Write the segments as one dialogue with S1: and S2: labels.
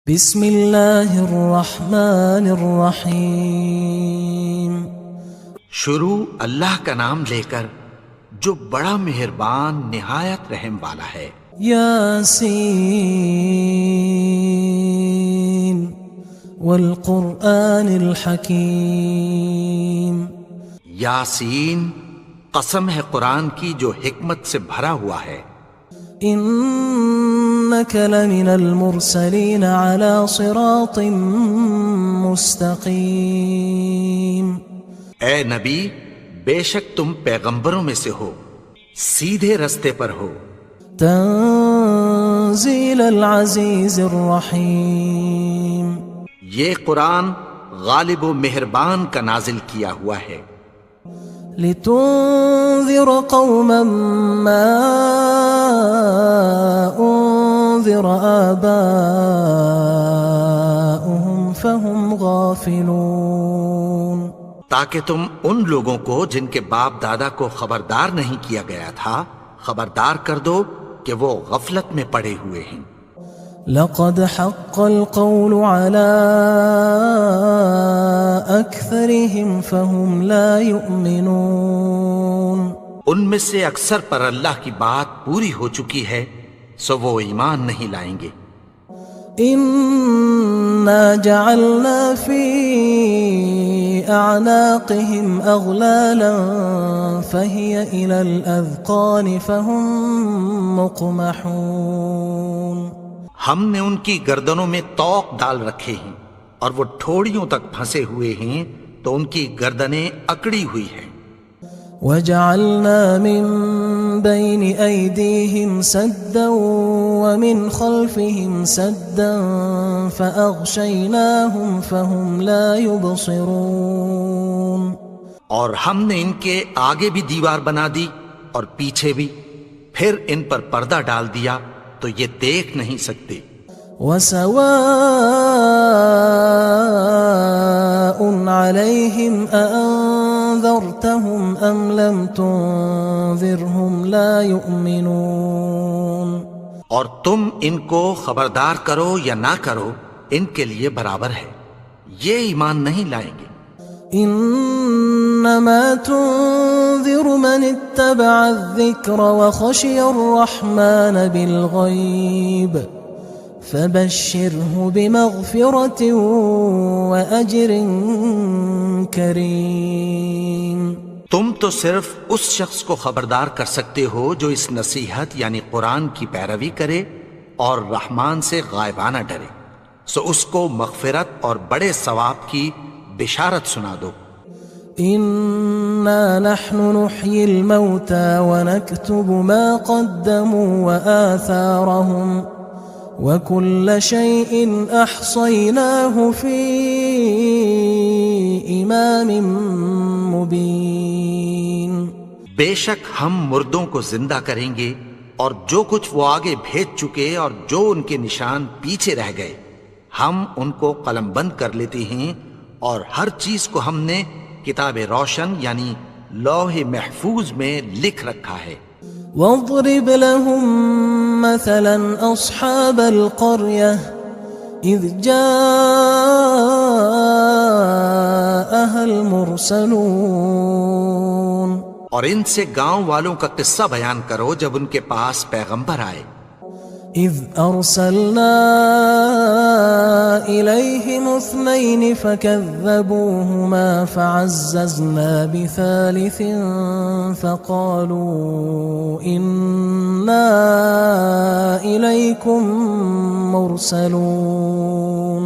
S1: بسم اللہ الرحمن الرحیم۔
S2: شروع اللہ کا نام لے کر جو بڑا مہربان نہایت رحم والا ہے۔
S1: یاسین والقرآن الحکیم۔
S2: یاسین، قسم ہے قرآن کی جو حکمت سے بھرا ہوا ہے۔
S1: انک لمن المرسلین علی صراط مستقیم۔
S2: اے نبی، بے شک تم پیغمبروں میں سے ہو، سیدھے رستے پر ہو۔
S1: تنزیل العزیز الرحیم۔
S2: یہ قرآن غالب و مہربان کا نازل کیا ہوا ہے۔
S1: لتنذر قوما ما انذر آباؤهم فهم غافلون۔
S2: تاکہ تم ان لوگوں کو جن کے باپ دادا کو خبردار نہیں کیا گیا تھا خبردار کر دو کہ وہ غفلت میں پڑے ہوئے ہیں۔
S1: لقد حق القول على أكثرهم فهم لا يؤمنون۔
S2: ان میں سے اکثر پر اللہ کی بات پوری ہو چکی ہے سو وہ ایمان نہیں لائیں گے۔
S1: إنا جعلنا في أعناقهم أغلالا فهي إلى الأذقان فهم مقمحون۔
S2: ہم نے ان کی گردنوں میں طوق ڈال رکھے ہیں اور وہ ٹھوڑیوں تک پھنسے ہوئے ہیں تو ان کی گردنیں اکڑی ہوئی ہیں۔
S1: وجعلنا من بين أيديهم سدا ومن خلفهم سدا فأغشيناهم فهم لا يبصرون۔
S2: اور ہم نے ان کے آگے بھی دیوار بنا دی اور پیچھے بھی، پھر ان پر پردہ ڈال دیا تو یہ دیکھ نہیں سکتے۔
S1: وسواء عليهم أأنذرتهم أم لم تنذرهم لا يؤمنون۔
S2: اور تم ان کو خبردار کرو یا نہ کرو ان کے لیے برابر ہے، یہ ایمان نہیں لائیں گے۔
S1: انما تنذر من اتبع الذکر وخشی الرحمن بالغیب فبشره بمغفرة وأجر کریم۔
S2: تم تو صرف اس شخص کو خبردار کر سکتے ہو جو اس نصیحت یعنی قرآن کی پیروی کرے اور رحمان سے غائبانہ ڈرے، سو اس کو مغفرت اور بڑے ثواب کی بشارت سنا دو۔
S1: انا نحن نحيي الموتى ونكتب ما قدموا وآثارهم وكل شيء احصيناه في امام مبين۔
S2: بے شک ہم مردوں کو زندہ کریں گے اور جو کچھ وہ آگے بھیج چکے اور جو ان کے نشان پیچھے رہ گئے ہم ان کو قلم بند کر لیتے ہیں، اور ہر چیز کو ہم نے کتاب روشن یعنی لوح محفوظ میں لکھ رکھا ہے۔
S1: واضرب لهم مثلا أصحاب القرية إذ جاءها المرسلون۔
S2: اور ان سے گاؤں والوں کا قصہ بیان کرو جب ان کے پاس پیغمبر آئے۔
S1: إذ أرسلنا إليهم اثنين فكذبوهما فعززنا بثالث فقالوا إنا إليكم مرسلون۔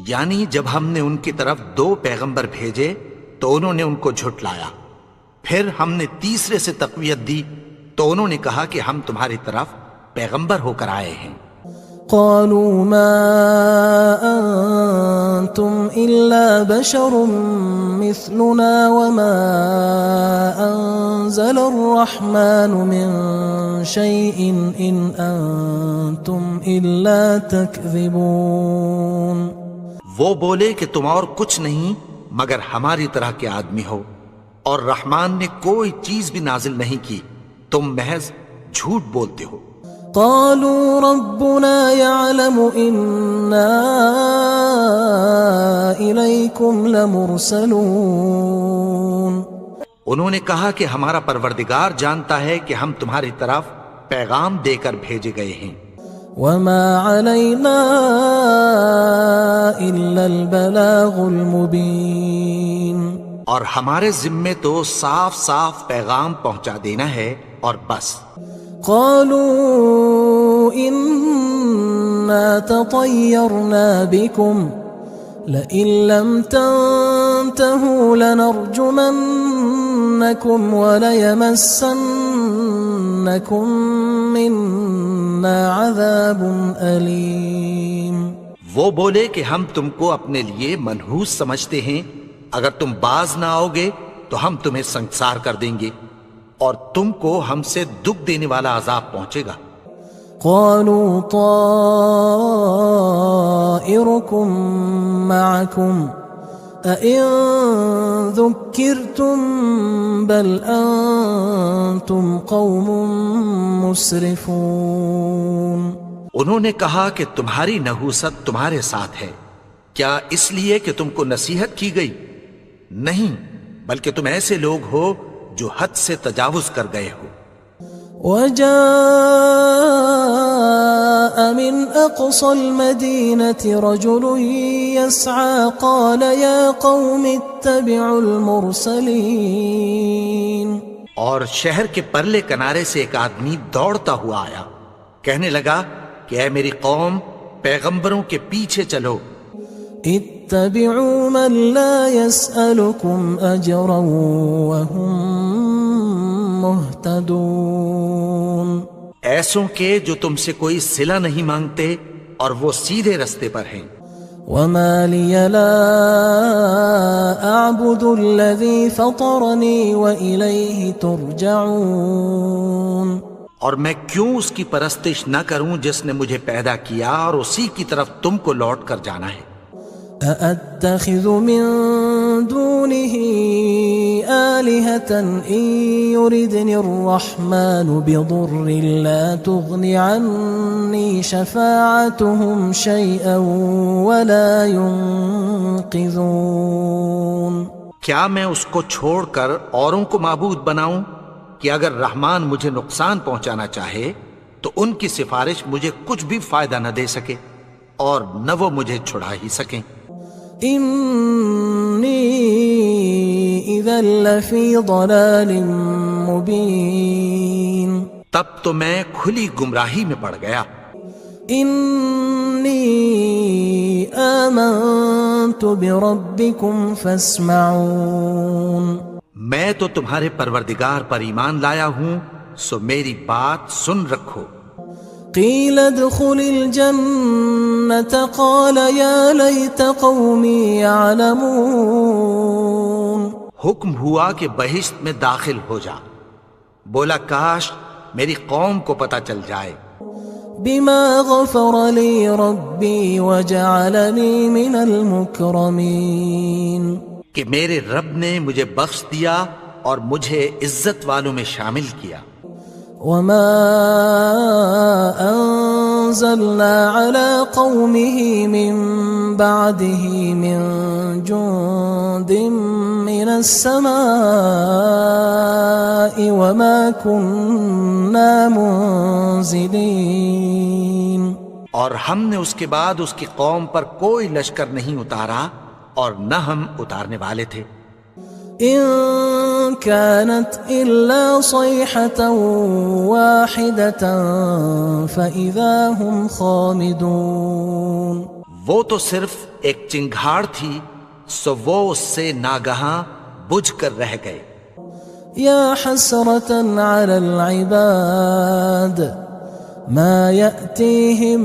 S2: یعنی جب ہم نے ان کی طرف 2 پیغمبر بھیجے تو انہوں نے ان کو جھٹلایا، پھر ہم نے تیسرے سے تقویت دی تو انہوں نے کہا کہ ہم تمہاری طرف پیغمبر ہو کر آئے ہیں۔
S1: قالوا ما أنتم إلا بشر مثلنا وما أنزل الرحمن من شيء إن أنتم إلا تكذبون۔
S2: وہ بولے کہ تم اور کچھ نہیں مگر ہماری طرح کے آدمی ہو، اور رحمان نے کوئی چیز بھی نازل نہیں کی، تم محض جھوٹ بولتے ہو۔
S1: قالوا ربنا يعلم إنا إليكم لمرسلون
S2: انہوں نے کہا کہ ہمارا پروردگار جانتا ہے کہ ہم تمہاری طرف پیغام دے کر بھیجے گئے ہیں.
S1: وما علينا إلا البلاغ المبين.
S2: اور ہمارے ذمے تو صاف صاف پیغام پہنچا دینا ہے اور بس.
S1: قالوا إنا تطيرنا بكم لئن لم تنتهوا لنرجمنكم وليمسنكم منا عذاب أليم.
S2: وہ بولے کہ ہم تم کو اپنے لیے منحوس سمجھتے ہیں، اگر تم باز نہ آؤ گے تو ہم تمہیں سنسار کر دیں گے اور تم کو ہم سے دکھ دینے والا عذاب پہنچے گا.
S1: قالوا طائركم معكم أئن ذكرتم بل أنتم قوم مسرفون.
S2: انہوں نے کہا کہ تمہاری نحوست تمہارے ساتھ ہے، کیا اس لیے کہ تم کو نصیحت کی گئی؟ نہیں، بلکہ تم ایسے لوگ ہو جو حد سے تجاوز کر گئے ہو.
S1: وجاء من أقصى المدينة رجل يسعى قال يا قوم اتبعوا المرسلين.
S2: اور شہر کے پرلے کنارے سے ایک آدمی دوڑتا ہوا آیا، کہنے لگا کہ اے میری قوم، پیغمبروں کے پیچھے چلو.
S1: اتبعوا من لا يسألكم أجرا وهم مهتدون.
S2: ایسوں کے جو تم سے کوئی صلہ نہیں مانگتے اور وہ سیدھے رستے پر ہیں.
S1: وما لي لا أعبد الذي فطرني وإليه ترجعون.
S2: اور میں کیوں اس کی پرستش نہ کروں جس نے مجھے پیدا کیا اور اسی کی طرف تم کو لوٹ کر جانا ہے.
S1: أأتخذ من دونه آلهة إن يردني الرحمن بضر لا تغن عني شفاعتهم شيئا ولا ينقذون.
S2: کیا میں اس کو چھوڑ کر اوروں کو معبود بناؤں کہ اگر رحمان مجھے نقصان پہنچانا چاہے تو ان کی سفارش مجھے کچھ بھی فائدہ نہ دے سکے اور نہ وہ مجھے چھڑا ہی سکیں.
S1: إني إذا لفي ضلال مبين.
S2: تب تو میں کھلی گمراہی میں پڑ گیا.
S1: إني آمنت بربكم فاسمعون.
S2: میں تو تمہارے پروردگار پر ایمان لایا ہوں، سو میری بات سن رکھو.
S1: قيل ادخل الجنة قال يا ليت قومي يعلمون.
S2: حکم ہوا کہ بہشت میں داخل ہو جا. بولا کاش میری قوم کو پتہ چل جائے.
S1: بما غفر لي ربي وجعلني من المكرمين.
S2: کہ میرے رب نے مجھے بخش دیا اور مجھے عزت والوں میں شامل کیا.
S1: وما أنزلنا على قومه من بعده من جند من السماء وما كنا منزلين.
S2: اور ہم نے اس کے بعد اس کی قوم پر کوئی لشکر نہیں اتارا اور نہ ہم اتارنے والے تھے.
S1: إن كانت إلا صيحة واحدة فإذا هم خامدون.
S2: وہ تو صرف ایک چنگھاڑ تھی، سو وہ اس سے ناگہاں بجھ کر رہ گئے.
S1: يا حسرة على العباد ما يأتيهم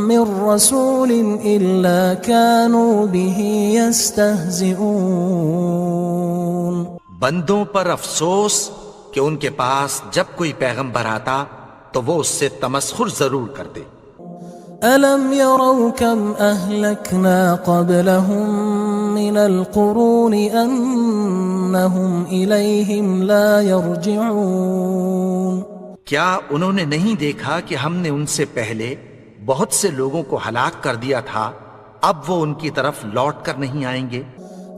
S1: من رسول إلا كانوا به يستهزئون.
S2: بندوں پر افسوس کہ ان کے پاس جب کوئی پیغمبر آتا تو وہ اس سے تمسخر ضرور کرتے.
S1: ألم يروا كم أهلكنا قبلهم من القرون أنهم إليهم لا يرجعون.
S2: کیا انہوں نے نہیں دیکھا کہ ہم نے ان سے پہلے بہت سے لوگوں کو ہلاک کر دیا تھا، اب وہ ان کی طرف لوٹ کر نہیں آئیں گے؟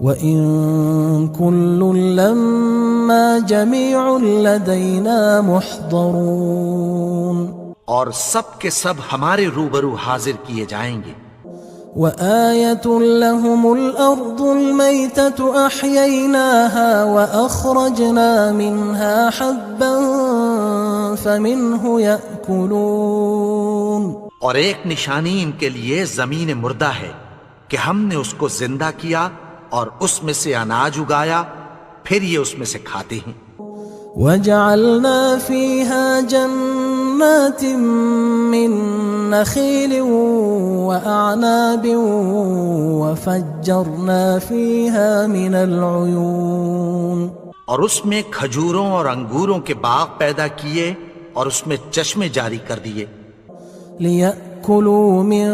S1: وَإِن كُلٌّ لَمَّا جَمِيعٌ لَدَيْنَا مُحْضَرُونَ،
S2: اور سب کے سب ہمارے روبرو حاضر کیے جائیں گے۔
S1: وَآيَةٌ لَهُمُ الْأَرْضُ الْمَيْتَةُ أَحْيَيْنَاهَا وَأَخْرَجْنَا مِنْهَا حَبًّا فَمِنْهُ يَأْكُلُونَ،
S2: اور ایک نشانی ان کے لیے زمین مردہ ہے کہ ہم نے اس کو زندہ کیا اور اس میں سے اناج اگایا، پھر یہ اس میں سے کھاتے ہیں۔
S1: وَجَعَلْنَا فِيهَا جَنَّاتٍ مِّن نَخِيلٍ وَأَعْنَابٍ وَفَجَّرْنَا فِيهَا مِنَ الْعُيُونِ،
S2: اور اس میں کھجوروں اور انگوروں کے باغ پیدا کیے اور اس میں چشمے جاری کر دیے،
S1: لِيَأْكُلُوا مِن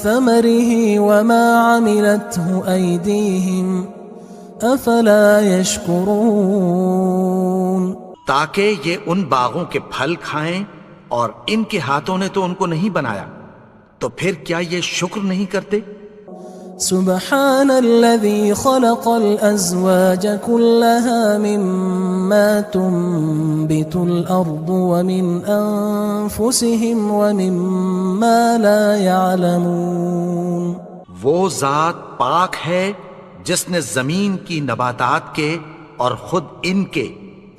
S1: ثَمَرِهِ وَمَا عَمِلَتْهُ أَيْدِيهِمْ أَفَلَا يَشْكُرُونَ،
S2: تاکہ یہ ان باغوں کے پھل کھائیں، اور ان کے ہاتھوں نے تو ان کو نہیں بنایا، تو پھر کیا یہ شکر نہیں کرتے؟
S1: سبحان الذي خلق الأزواج كلها مما تنبت الأرض ومن أنفسهم ومما لا يعلمون،
S2: وہ ذات پاک ہے جس نے زمین کی نباتات کے اور خود ان کے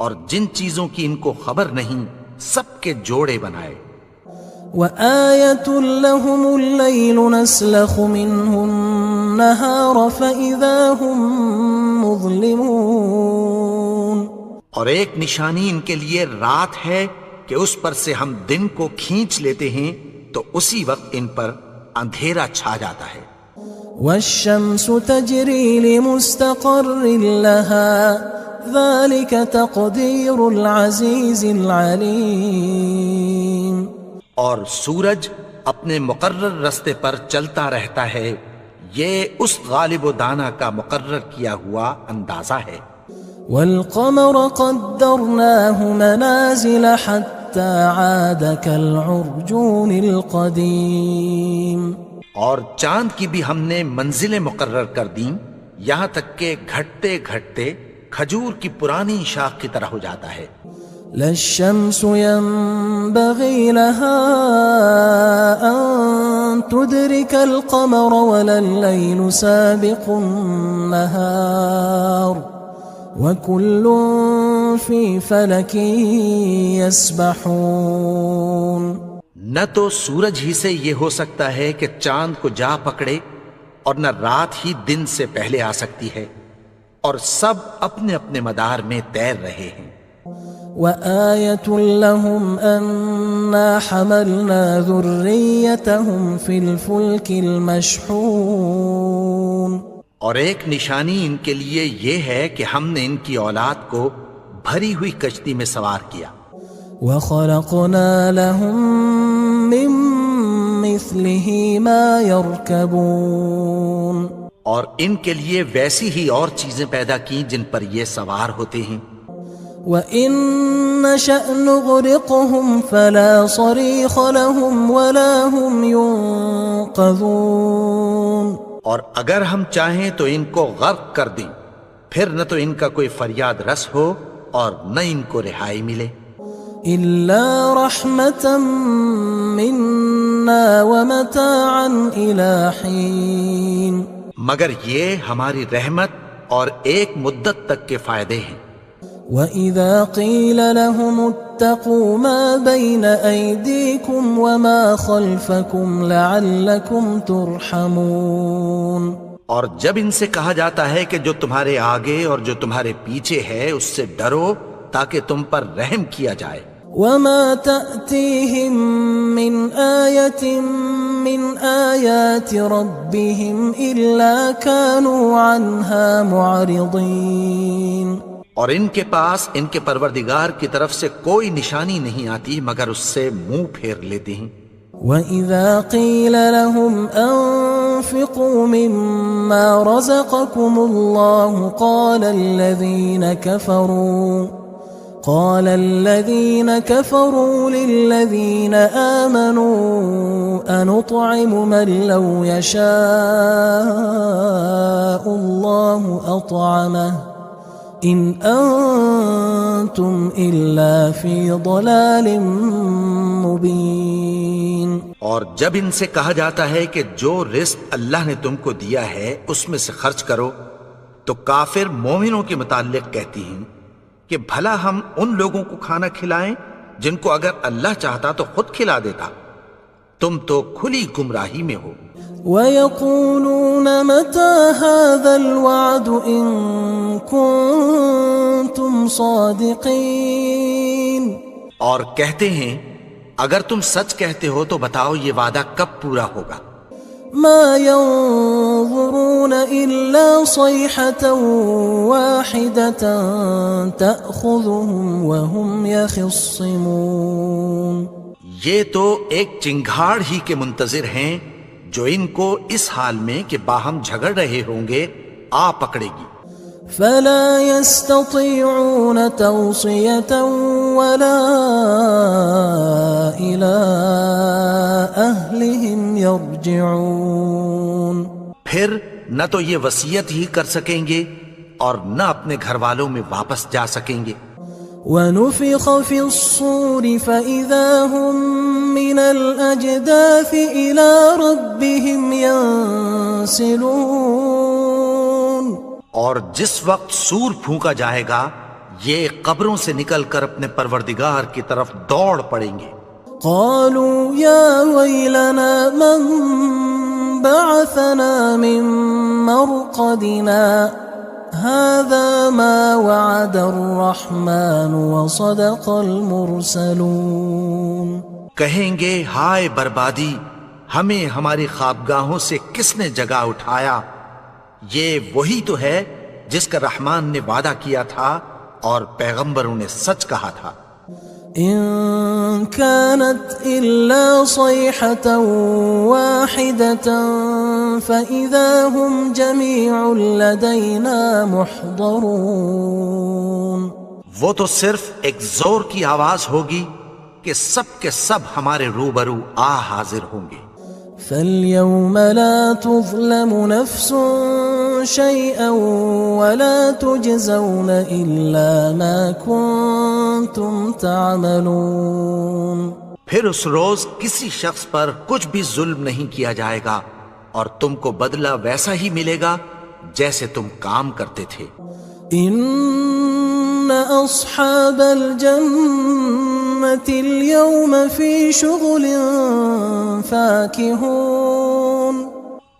S2: اور جن چیزوں کی ان کو خبر نہیں سب کے جوڑے بنائے۔
S1: وآية لهم الليل نسلخ منه النهار فإذا هم مظلمون،
S2: اور ایک نشانی ان کے لیے رات ہے کہ اس پر سے ہم دن کو کھینچ لیتے ہیں تو اسی وقت ان پر اندھیرا چھا جاتا ہے۔
S1: والشمس تجري لمستقر لها ذلك تقدير العزيز العليم،
S2: اور سورج اپنے مقرر رستے پر چلتا رہتا ہے، یہ اس غالب و دانا کا مقرر کیا ہوا اندازہ ہے۔
S1: والقمر قدرناه منازل حتى عاد كالعرجون القديم،
S2: اور چاند کی بھی ہم نے منزلیں مقرر کر دیں، یہاں تک کہ گھٹتے گھٹتے کھجور کی پرانی شاخ کی طرح ہو جاتا ہے۔
S1: لا الشمس ينبغي لها أن تدرك القمر ولا الليل سابق النهار وكل في فلك يسبحون،
S2: نہ تو سورج ہی سے یہ ہو سکتا ہے کہ چاند کو جا پکڑے، اور نہ رات ہی دن سے پہلے آ سکتی ہے، اور سب اپنے اپنے مدار میں تیر رہے ہیں۔
S1: وآية لهم أنا حملنا ذريتهم في الفلك المشحون،
S2: اور ایک نشانی ان کے لیے یہ ہے کہ ہم نے ان کی اولاد کو بھری ہوئی کشتی میں سوار کیا۔
S1: وخلقنا لهم من مثله ما يركبون،
S2: اور ان کے لیے ویسی ہی اور چیزیں پیدا کی جن پر یہ سوار ہوتے ہیں۔
S1: وَإِن نَّشَأْ نُغْرِقْهُمْ فَلَا صَرِيخَ لَهُمْ وَلَا هُمْ يُنقَذُونَ،
S2: اور اگر ہم چاہیں تو ان کو غرق کر دیں، پھر نہ تو ان کا کوئی فریاد رس ہو اور نہ ان کو رہائی ملے۔
S1: إِلَّا رَحْمَةً مِنَّا وَمَتَاعًا إِلَى حِينٍ،
S2: مگر یہ ہماری رحمت اور ایک مدت تک کے فائدے ہیں۔
S1: وَإِذَا قِيلَ لَهُمُ اتَّقُوا مَا بَيْنَ أَيْدِيكُمْ وَمَا خَلْفَكُمْ لَعَلَّكُمْ تُرْحَمُونَ،
S2: اور جب ان سے کہا جاتا ہے کہ جو تمہارے آگے اور جو تمہارے پیچھے ہے اس سے ڈرو تاکہ تم پر رحم کیا جائے۔
S1: وَمَا تَأْتِيهِم مِّنْ آيَةٍ مِّنْ آيَاتِ رَبِّهِمْ إِلَّا كَانُوا عَنْهَا مُعْرِضِينَ،
S2: اور ان کے پاس ان کے پروردگار کی طرف سے کوئی نشانی نہیں آتی مگر اس سے منہ پھیر لیتے ہیں۔
S1: وَإِذَا قِيلَ لَهُمْ أَنفِقُوا مِمَّا رَزَقَكُمُ اللَّهُ قال الذين كفروا للذين آمنوا أنطعم من لو يشاء الله أطعمه إن أنتم إلا في ضلال مبين.
S2: اور جب ان سے کہا جاتا ہے کہ جو رزق اللہ نے تم کو دیا ہے اس میں سے خرچ کرو، تو کافر مومنوں کے متعلق کہتی ہیں کہ بھلا ہم ان لوگوں کو کھانا کھلائیں جن کو اگر اللہ چاہتا تو خود کھلا دیتا. تم تو کھلی گمراہی میں ہو.
S1: وَيَقُولُونَ مَتَى هَذَا الْوَعْدُ إِن كُنتُمْ صَادِقِينَ.
S2: اور کہتے ہیں اگر تم سچ کہتے ہو تو بتاؤ یہ وعدہ کب پورا ہوگا.
S1: مَا يَنظُرُونَ إِلَّا صَيْحَةً وَاحِدَةً تَأْخُذُهُمْ وَهُمْ يَخِصِّمُونَ.
S2: یہ تو ایک چنگھاڑ ہی کے منتظر ہیں جو ان کو اس حال میں کہ باہم جھگڑ رہے ہوں گے آ پکڑے گی.
S1: فلا يستطيعون توصية ولا إلى أهلهم يرجعون.
S2: پھر نہ تو یہ وصیت ہی کر سکیں گے اور نہ اپنے گھر والوں میں واپس جا سکیں گے.
S1: ونفخ في الصور فإذا هم من الأجداث إلى ربهم ينسلون.
S2: اور جس وقت سور پھونکا جائے گا یہ قبروں سے نکل کر اپنے پروردگار کی طرف دوڑ پڑیں گے.
S1: قالوا يا ويلنا من بعثنا من مرقدنا هذا ما وعد الرحمن وصدق المرسلون.
S2: کہیں گے ہائے بربادی، ہمیں ہماری خوابگاہوں سے کس نے جگا اٹھایا. یہ وہی تو ہے جس کا رحمان نے وعدہ کیا تھا اور پیغمبروں نے سچ کہا تھا.
S1: إن كانت إلا صيحة واحدة فإذا هم جميع لدينا محضرون.
S2: وہ تو صرف ایک زور کی آواز ہوگی کہ سب کے سب ہمارے روبرو آ حاضر ہوں گے.
S1: فاليوم لا تظلم نفس شيئا ولا تجزون إلا ما كنتم تعملون.
S2: پھر اس روز کسی شخص پر کچھ بھی ظلم نہیں کیا جائے گا اور تم کو بدلہ ویسا ہی ملے گا جیسے تم کام کرتے تھے.
S1: إن أصحاب الجنة اليوم في شغل فاكهون.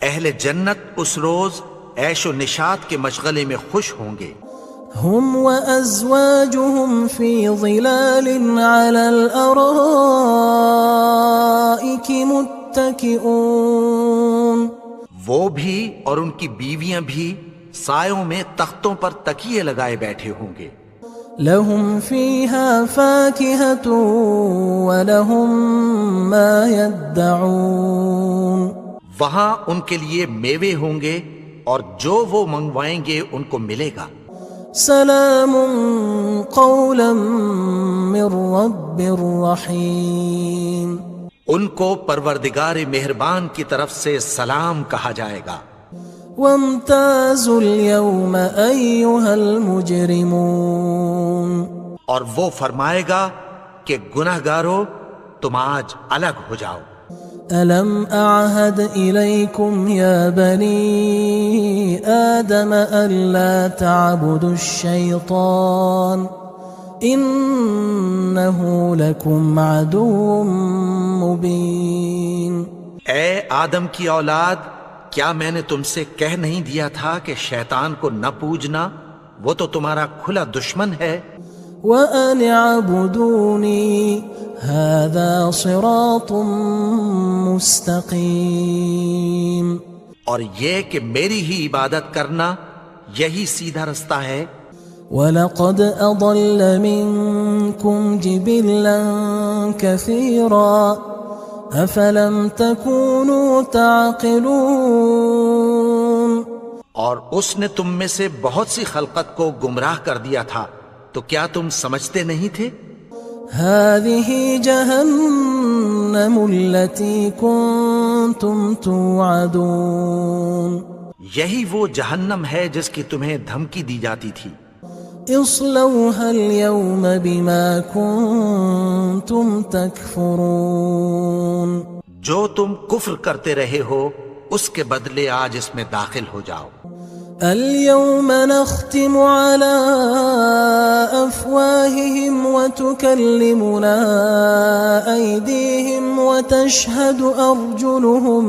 S2: اہل جنت اس روز عیش و نشاط کے مشغلے میں خوش ہوں گے.
S1: هم وأزواجهم في ظلال على الأرائك متكئون.
S2: وہ بھی اور ان کی بیویاں بھی سایوں میں تختوں پر تکیے لگائے بیٹھے ہوں گے.
S1: لهم فيها فاكهة ولهم ما يدعون.
S2: وہاں ان کے لیے میوے ہوں گے اور جو وہ منگوائیں گے ان کو ملے گا.
S1: سلام قولا من رب رحیم.
S2: ان کو پروردگار مہربان کی طرف سے سلام کہا جائے گا.
S1: وامتازوا اليوم أيها المجرمون.
S2: اور وہ فرمائے گا کہ گناہگارو تم آج الگ ہو جاؤ.
S1: ألم أعهد إليكم يا بني آدم ألا تعبدوا الشيطان إنه لكم عدو مبين.
S2: اے آدم کی اولاد، کیا میں نے تم سے کہہ نہیں دیا تھا کہ شیطان کو نہ پوجنا، وہ تو تمہارا کھلا دشمن ہے.
S1: وَأَنِ اعْبُدُونِي هَذَا صِرَاطٌ مُسْتَقِيمٌ.
S2: اور یہ کہ میری ہی عبادت کرنا یہی سیدھا رستہ ہے.
S1: وَلَقَدْ أَضَلَّ مِنْكُمْ جِبِلًّا كَثِيرًا أَفَلَمْ تَكُونُوا تَعْقِلُونَ.
S2: اور اس نے تم میں سے بہت سی خلقت کو گمراہ کر دیا تھا، تو کیا تم سمجھتے نہیں تھے؟
S1: هذه جهنم التي كنتم توعدون
S2: یہی وہ جہنم ہے جس کی تمہیں دھمکی دی جاتی تھی۔
S1: اصلوها اليوم بما كنتم تكفرون
S2: جو تم کفر کرتے رہے ہو اس کے بدلے آج اس میں داخل ہو جاؤ۔
S1: اليوم نختم على أفواههم وتكلمنا أيديهم وتشهد أرجلهم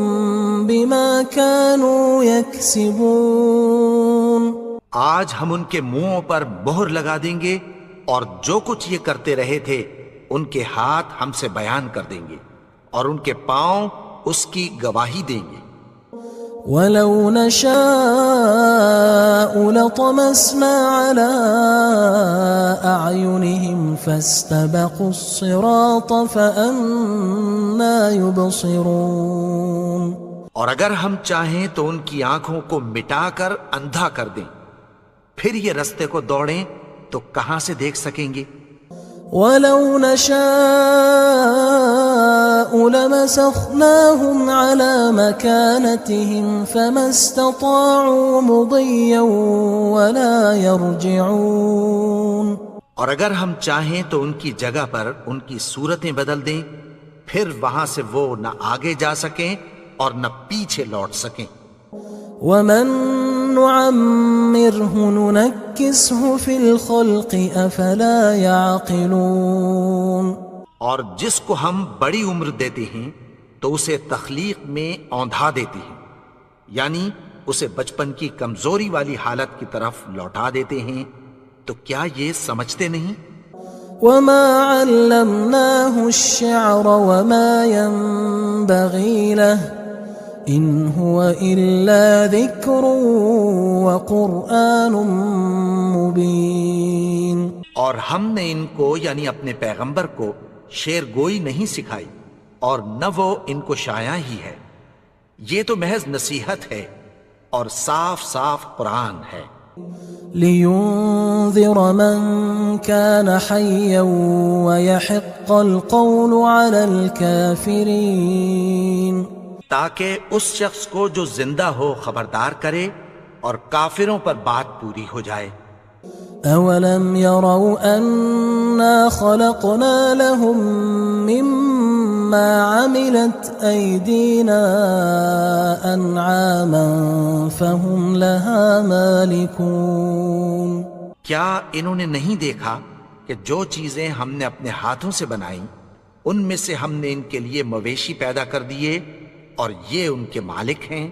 S1: بما كانوا يكسبون
S2: آج ہم ان کے منہوں پر مہر لگا دیں گے اور جو کچھ یہ کرتے رہے تھے ان کے ہاتھ ہم سے بیان کر دیں گے اور ان کے پاؤں اس کی گواہی دیں گے۔
S1: ولو نشاء لطمسنا على أعينهم فاستبقوا الصراط فأنى يبصرون
S2: اور اگر ہم چاہیں تو ان کی آنکھوں کو مٹا کر اندھا کر دیں، پھر یہ رستے کو دوڑیں تو کہاں سے دیکھ سکیں گے؟
S1: ولو نشاء لمسخناهم على مكانتهم فما استطاعوا مضيا ولا يرجعون
S2: اور اگر ہم چاہیں تو ان کی جگہ پر ان کی صورتیں بدل دیں، پھر وہاں سے وہ نہ آگے جا سکیں اور نہ پیچھے لوٹ سکیں۔
S1: ومن نعمره ننكسه في الخلق افلا يعقلون
S2: اور جس کو ہم بڑی عمر دیتے ہیں تو اسے تخلیق میں اوندھا دیتے ہیں، یعنی اسے بچپن کی کمزوری والی حالت کی طرف لوٹا دیتے ہیں، تو کیا یہ سمجھتے نہیں؟
S1: وما علمناه الشعر وما ينبغي له ان هو الا ذکر وقرآن مبین
S2: اور ہم نے ان کو یعنی اپنے پیغمبر کو شعر گوئی نہیں سکھائی اور نہ وہ ان کو شایع ہی ہے، یہ تو محض نصیحت ہے اور صاف صاف قرآن ہے۔
S1: لينذر من كان حيا ويحق القول على الكافرين
S2: تاکہ اس شخص کو جو زندہ ہو خبردار کرے اور کافروں پر بات پوری ہو جائے۔
S1: اولم يروا انا خلقنا لهم مما عملت ايدينا انعاما فهم لها مالكون
S2: کیا انہوں نے نہیں دیکھا کہ جو چیزیں ہم نے اپنے ہاتھوں سے بنائیں ان میں سے ہم نے ان کے لیے مویشی پیدا کر دیے اور یہ ان کے مالک ہیں۔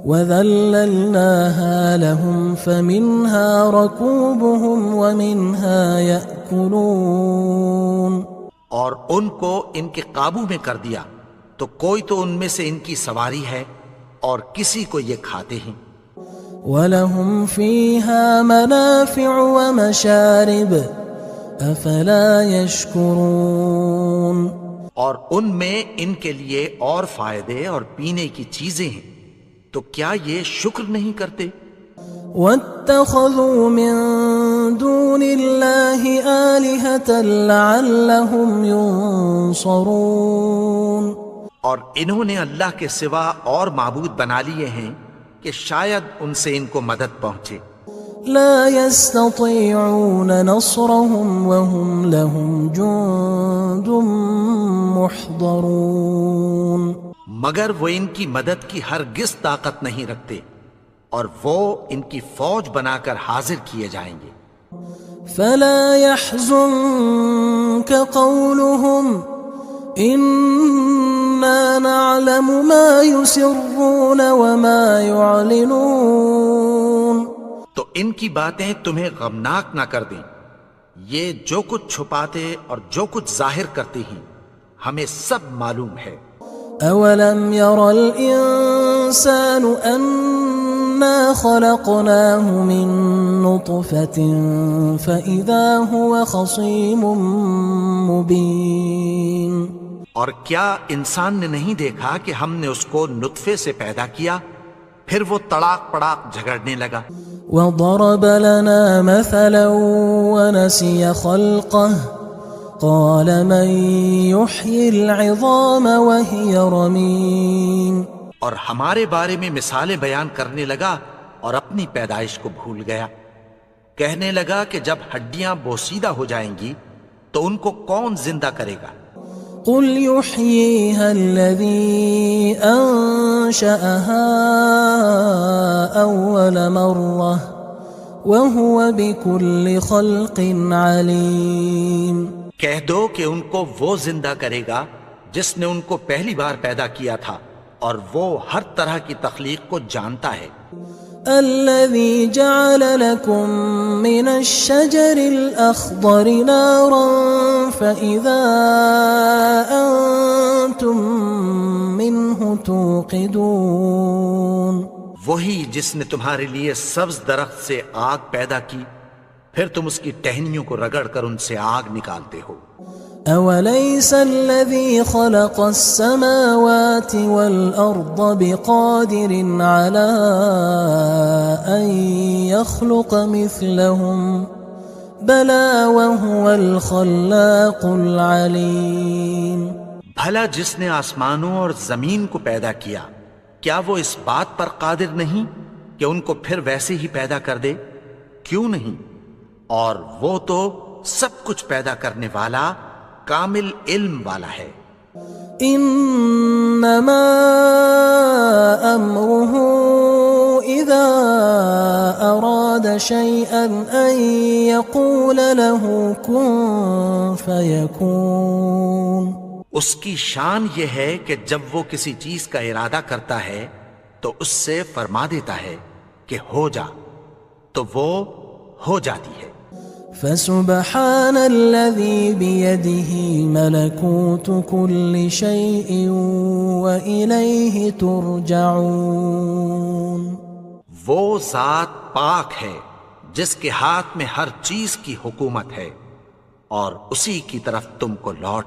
S1: وَذَلَّلْنَاهَا لَهُمْ فَمِنْهَا رَكُوبُهُمْ وَمِنْهَا يَأْكُلُونَ
S2: اور ان کو ان کے قابو میں کر دیا تو کوئی تو ان میں سے ان کی سواری ہے اور کسی کو یہ کھاتے ہیں۔
S1: وَلَهُمْ فِيهَا مَنَافِعُ وَمَشَارِبُ أَفَلَا يَشْكُرُونَ
S2: اور ان میں ان کے لیے اور فائدے اور پینے کی چیزیں ہیں، تو کیا یہ شکر نہیں کرتے؟
S1: وَاتَّخَذُوا مِن دُونِ اللَّهِ آلِهَةً لَعَلَّهُمْ يُنصَرُونَ
S2: اور انہوں نے اللہ کے سوا اور معبود بنا لیے ہیں کہ شاید ان سے ان کو مدد پہنچے۔
S1: لا يستطيعون نصرهم وهم لهم جند محضرون
S2: مگر وہ ان کی مدد کی ہرگز طاقت نہیں رکھتے اور وہ ان کی فوج بنا کر حاضر کیے جائیں گے۔
S1: فلا يحزنك قولهم إنا نعلم ما يسرون وما يعلنون
S2: تو ان کی باتیں تمہیں غمناک نہ کر دیں، یہ جو کچھ چھپاتے اور جو کچھ ظاہر کرتے ہیں ہمیں سب معلوم ہے۔
S1: اولم ير الانسان انا خلقناه من نطفة فاذا هو خصيم مبين
S2: اور کیا انسان نے نہیں دیکھا کہ ہم نے اس کو نطفے سے پیدا کیا، پھر وہ تڑاک پڑاک جھگڑنے لگا۔
S1: وضرب لنا مثلا ونسي خلقه قال من يحيي العظام وهي رميم
S2: اور ہمارے بارے میں مثالیں بیان کرنے لگا اور اپنی پیدائش کو بھول گیا. کہنے لگا کہ جب ہڈیاں بوسیدہ ہو جائیں گی تو ان کو کون زندہ کرے گا؟
S1: قل يحييها الذي أنشأها أول مرة وهو بكل خلق عليم.
S2: کہہ دو کہ ان کو وہ زندہ کرے گا جس نے ان کو پہلی بار پیدا کیا تھا اور وہ ہر طرح کی تخلیق کو جانتا ہے.
S1: الذي جعل لكم من الشجر الأخضر نارا فإذا أنتم منه توقدون.
S2: وہی جس نے تمہارے لیے سبز درخت سے آگ پیدا کی پھر تم اس کی ٹہنیوں کو رگڑ کر ان سے آگ نکالتے ہو.
S1: أوليس الذي خلق السماوات والأرض بقادر على أن يخلق مثلهم بلى وهو الخلاق العليم.
S2: بھلا جس نے آسمانوں اور زمین کو پیدا کیا کیا وہ اس بات پر قادر نہیں کہ ان کو پھر ویسے ہی پیدا کر دے؟ کیوں نہیں؟ اور وہ تو سب کچھ پیدا کرنے والا کامل علم والا ہے.
S1: انما امره اذا اراد شيئا ان يقول له كن فيكون.
S2: اس کی شان یہ ہے کہ جب وہ کسی چیز کا ارادہ کرتا ہے تو اس سے فرما دیتا ہے کہ ہو جا تو وہ ہو جاتی ہے.
S1: فسبحان الذي بيده ملكوت كل شيء وإليه ترجعون.
S2: وہ ذات پاک ہے جس کے ہاتھ میں ہر چیز کی حکومت ہے اور اسی کی طرف تم کو لوٹ